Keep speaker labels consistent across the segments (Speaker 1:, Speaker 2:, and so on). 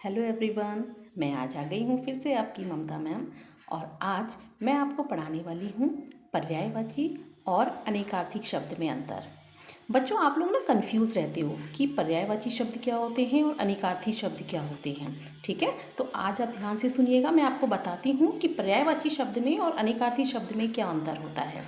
Speaker 1: Hello everyone, मैं आज आ गई हूँ फिर से आपकी ममता मैम। और आज मैं आपको पढ़ाने वाली हूँ पर्यायवाची और अनेकार्थी शब्द में अंतर। बच्चों, आप लोग ना कंफ्यूज रहते हो कि पर्यायवाची शब्द क्या होते हैं और अनेकार्थी शब्द क्या होते हैं। ठीक है, तो आज आप ध्यान से सुनिएगा। मैं आपको बताती हूँ कि पर्यायवाची शब्द में और अनेकार्थी शब्द में क्या अंतर होता है।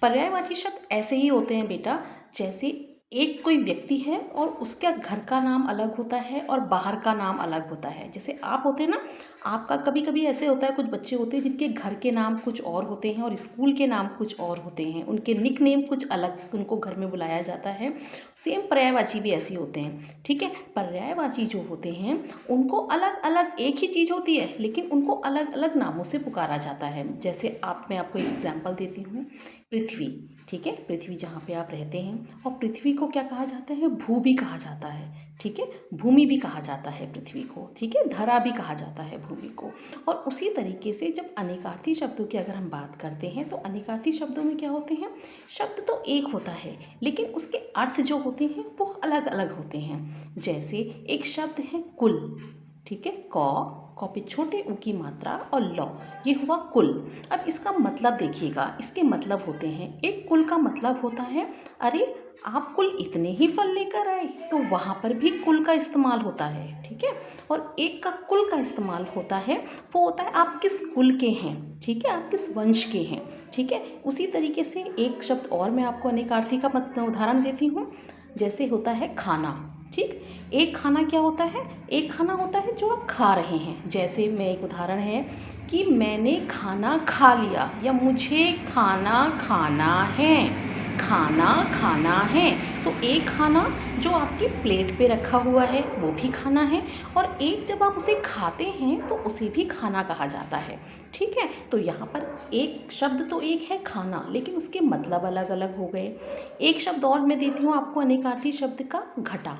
Speaker 1: पर्यायवाची शब्द ऐसे ही होते हैं बेटा, जैसे एक कोई व्यक्ति है और उसका घर का नाम अलग होता है और बाहर का नाम अलग होता है। जैसे आप होते हैं ना, आपका कभी कभी ऐसे होता है, कुछ बच्चे होते हैं जिनके घर के नाम कुछ और होते हैं और स्कूल के नाम कुछ और होते हैं, उनके निक नेम कुछ अलग, उनको घर में बुलाया जाता है। सेम पर्यायवाची भी ऐसे होते हैं। ठीक है, पर्यायवाची जो होते हैं उनको अलग अलग एक ही चीज़ होती है लेकिन उनको अलग अलग नामों से पुकारा जाता है। जैसे मैं आपको एक एग्जाम्पल देती हूँ, पृथ्वी। ठीक है, पृथ्वी जहाँ पे आप रहते हैं, और पृथ्वी को क्या कहा जाता है? भू भी कहा जाता है। ठीक है, भूमि भी कहा जाता है पृथ्वी को। ठीक है, धरा भी कहा जाता है भूमि को। और उसी तरीके से जब अनेकार्थी शब्दों की अगर हम बात करते हैं तो अनेकार्थी शब्दों में क्या होते हैं? शब्द तो एक होता है लेकिन उसके अर्थ जो होते हैं वो अलग अलग होते हैं। जैसे एक शब्द है कुल। ठीक है, कौ पे छोटे ऊ की मात्रा और लौ, ये हुआ कुल। अब इसका मतलब देखिएगा, इसके मतलब होते हैं, एक कुल का मतलब होता है, अरे आप कुल इतने ही फल लेकर आए, तो वहाँ पर भी कुल का इस्तेमाल होता है। ठीक है, और एक का कुल का इस्तेमाल होता है, वो होता है आप किस कुल के हैं। ठीक है, आप किस वंश के हैं। ठीक है, उसी तरीके से एक शब्द और मैं आपको अनेकार्थी का उदाहरण देती हूँ। जैसे होता है खाना। ठीक, एक खाना क्या होता है? एक खाना होता है जो आप खा रहे हैं। जैसे मैं एक उदाहरण है कि मैंने खाना खा लिया, या मुझे खाना खाना है। खाना खाना है, तो एक खाना जो आपकी प्लेट पे रखा हुआ है वो भी खाना है, और एक जब आप उसे खाते हैं तो उसे भी खाना कहा जाता है। ठीक है, तो यहाँ पर एक शब्द तो एक है खाना, लेकिन उसके मतलब अलग अलग हो गए। एक शब्द और मैं देती हूँ आपको अनेकार्थी शब्द का, घटा।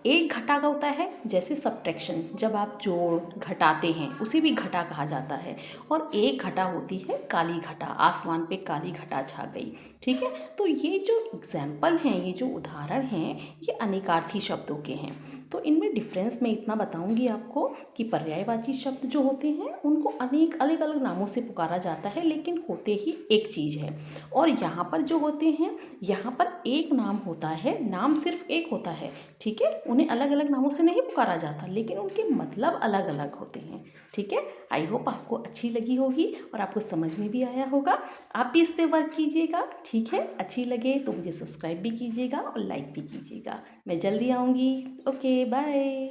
Speaker 1: एक घटा का होता है जैसे सब्ट्रैक्शन, जब आप जोड़ घटाते हैं उसे भी घटा कहा जाता है। और एक घटा होती है काली घटा, आसमान पे काली घटा छा गई। ठीक है, तो ये जो एग्जाम्पल हैं, ये जो उदाहरण हैं, ये अनेकार्थी शब्दों के हैं। तो इनमें डिफरेंस मैं इतना बताऊंगी आपको कि पर्यायवाची शब्द जो होते हैं उनको अनेक अलग अलग नामों से पुकारा जाता है लेकिन होते ही एक चीज़ है। और यहाँ पर जो होते हैं, यहाँ पर एक नाम होता है, नाम सिर्फ एक होता है। ठीक है, उन्हें अलग अलग नामों से नहीं पुकारा जाता लेकिन उनके मतलब अलग अलग होते हैं। ठीक है, आई होप आपको अच्छी लगी होगी और आपको समझ में भी आया होगा। आप भी इस पे वर्क कीजिएगा। ठीक है, अच्छी लगे तो मुझे सब्सक्राइब भी कीजिएगा और लाइक भी कीजिएगा। मैं जल्दी आऊँगी। Okay, bye.